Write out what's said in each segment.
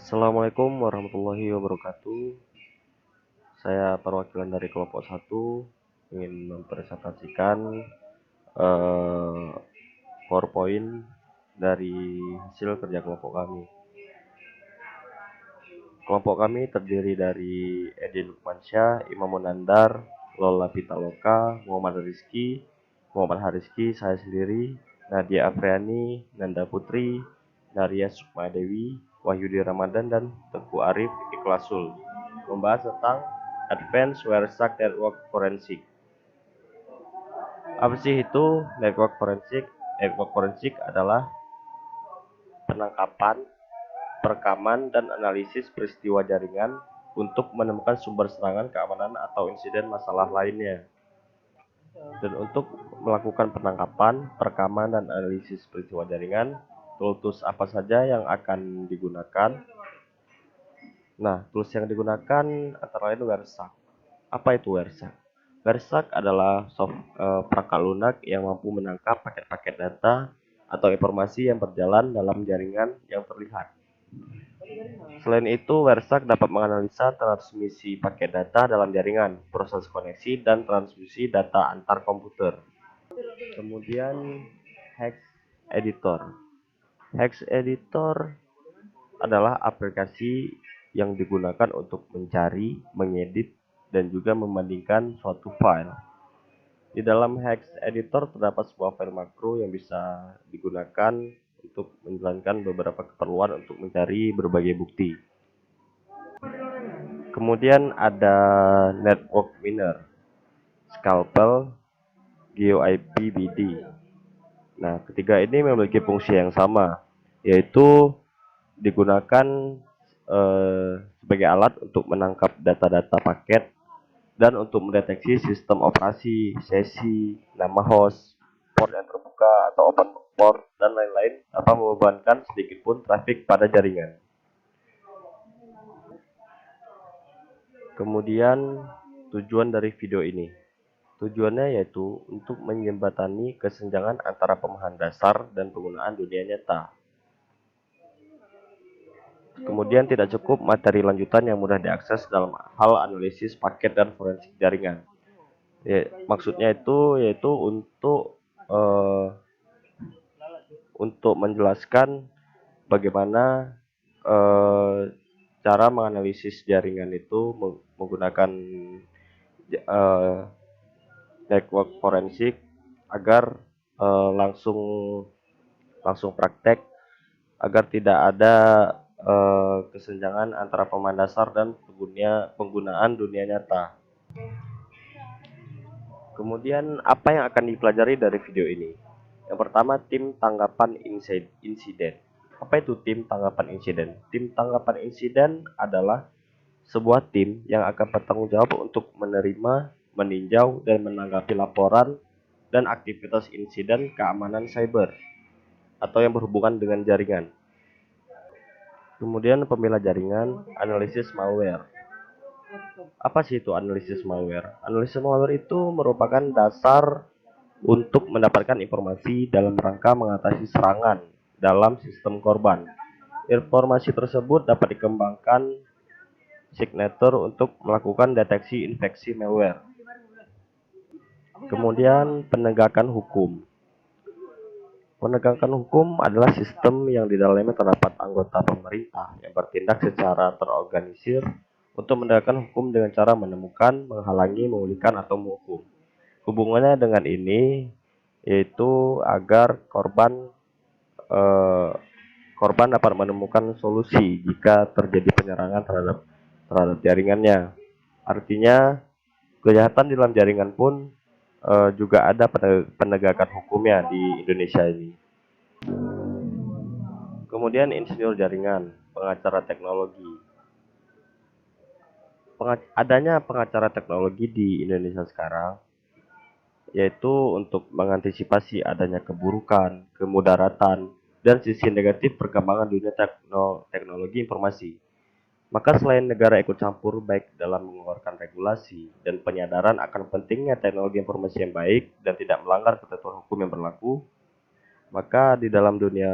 Assalamualaikum warahmatullahi wabarakatuh. Saya perwakilan dari kelompok 1 ingin mempresentasikan eh, PowerPoint dari hasil kerja kelompok kami. Kelompok kami terdiri dari Edi Lukmansyah, Imam Munandar, Lola Pitaloka, Muhammad Hariski, saya sendiri, Nadia Afriani, Nanda Putri, Naria Sukmadewi, Wahyudi Ramadan, dan Teguh Arif Ikhlasul, membahas tentang Advanced Werkstack Network Forensic. Apa sih itu network forensik? Network forensik adalah penangkapan, perekaman, dan analisis peristiwa jaringan untuk menemukan sumber serangan, keamanan, atau insiden masalah lainnya. Dan untuk melakukan penangkapan, perekaman, dan analisis peristiwa jaringan, tools apa saja yang akan digunakan? Nah, tools yang digunakan antara lain WERSAC. Apa itu WERSAC? WERSAC adalah perangkat lunak yang mampu menangkap paket-paket data atau informasi yang berjalan dalam jaringan yang terlihat. Selain itu, WERSAC dapat menganalisa transmisi paket data dalam jaringan, proses koneksi, dan transmisi data antar komputer. Kemudian, Hex Editor. Hex Editor adalah aplikasi yang digunakan untuk mencari, mengedit, dan juga membandingkan suatu file. Di dalam Hex Editor terdapat sebuah file makro yang bisa digunakan untuk menjalankan beberapa keperluan untuk mencari berbagai bukti. Kemudian ada Network Miner, Scalpel, GeoIP BD. Nah, ketiga ini memiliki fungsi yang sama, yaitu digunakan sebagai alat untuk menangkap data-data paket dan untuk mendeteksi sistem operasi, sesi, nama host, port yang terbuka atau open port, dan lain-lain tanpa membebankan sedikitpun trafik pada jaringan. Kemudian tujuan dari video ini. Tujuannya yaitu untuk menjembatani kesenjangan antara pemahaman dasar dan penggunaan dunia nyata. Kemudian tidak cukup materi lanjutan yang mudah diakses dalam hal analisis paket dan forensik jaringan. Ya, maksudnya itu yaitu untuk menjelaskan bagaimana cara menganalisis jaringan itu menggunakan network forensik agar langsung praktek, agar tidak ada kesenjangan antara pemahaman dasar dan penggunaan dunia nyata. Kemudian apa yang akan dipelajari dari video ini? Yang pertama, tim tanggapan insiden. Apa itu tim tanggapan insiden? Tim tanggapan insiden adalah sebuah tim yang akan bertanggung jawab untuk menerima, meninjau, dan menanggapi laporan dan aktivitas insiden keamanan cyber atau yang berhubungan dengan jaringan. Kemudian pemilah jaringan, analisis malware. Apa sih itu analisis malware? Analisis malware itu merupakan dasar untuk mendapatkan informasi dalam rangka mengatasi serangan dalam sistem korban. Informasi tersebut dapat dikembangkan signature untuk melakukan deteksi infeksi malware. Kemudian penegakan hukum. Penegakan hukum adalah sistem yang di dalamnya terdapat anggota pemerintah yang bertindak secara terorganisir untuk menegakkan hukum dengan cara menemukan, menghalangi, memulihkan, atau menghukum. Hubungannya dengan ini yaitu agar korban dapat menemukan solusi jika terjadi penyerangan terhadap jaringannya. Artinya kejahatan di dalam jaringan pun juga ada penegakan hukumnya di Indonesia ini. Kemudian insinyur jaringan, pengacara teknologi. Adanya pengacara teknologi di Indonesia sekarang yaitu untuk mengantisipasi adanya keburukan, kemudaratan, dan sisi negatif perkembangan dunia teknologi informasi. Maka selain negara ikut campur baik dalam mengeluarkan regulasi dan penyadaran akan pentingnya teknologi informasi yang baik dan tidak melanggar ketentuan hukum yang berlaku, maka di dalam dunia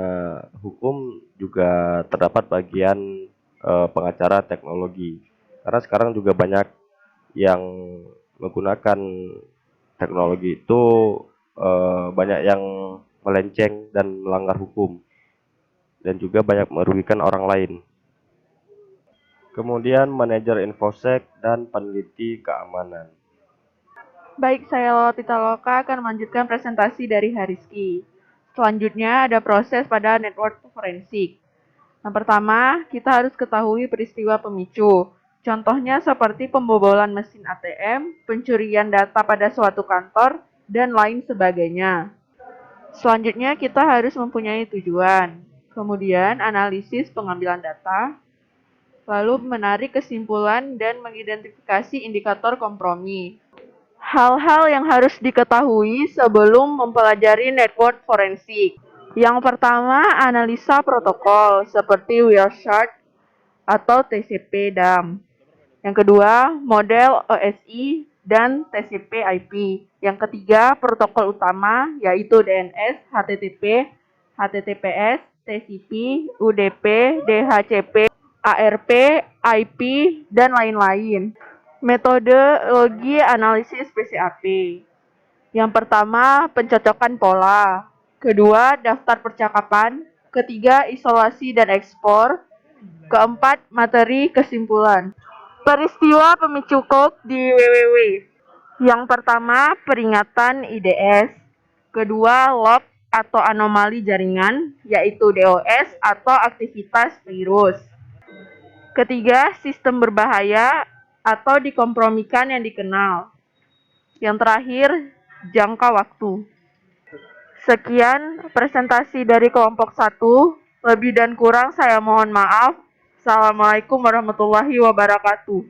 hukum juga terdapat bagian pengacara teknologi. Karena sekarang juga banyak yang menggunakan teknologi itu, banyak yang melenceng dan melanggar hukum, dan juga banyak merugikan orang lain. Kemudian manajer infosec dan peneliti keamanan. Baik, saya Lotita Loka akan melanjutkan presentasi dari Hariski. Selanjutnya ada proses pada network forensik. Yang pertama, kita harus ketahui peristiwa pemicu. Contohnya seperti pembobolan mesin ATM, pencurian data pada suatu kantor, dan lain sebagainya. Selanjutnya, kita harus mempunyai tujuan. Kemudian, analisis pengambilan data, lalu menarik kesimpulan dan mengidentifikasi indikator kompromi. Hal-hal yang harus diketahui sebelum mempelajari network forensik. Yang pertama, analisa protokol seperti Wireshark atau TCP/DAM. Yang kedua, model OSI dan TCP/IP. Yang ketiga, protokol utama yaitu DNS, HTTP, HTTPS, TCP, UDP, DHCP, ARP, IP, dan lain-lain. Metodologi analisis PCAP. Yang pertama, pencocokan pola. Kedua, daftar percakapan. Ketiga, isolasi dan ekspor. Keempat, materi kesimpulan. Peristiwa pemicu KOK di WWW. Yang pertama, peringatan IDS. Kedua, log atau anomali jaringan, yaitu DOS atau aktivitas virus. Ketiga, sistem berbahaya atau dikompromikan yang dikenal. Yang terakhir, jangka waktu. Sekian presentasi dari kelompok 1. Lebih dan kurang saya mohon maaf. Assalamualaikum warahmatullahi wabarakatuh.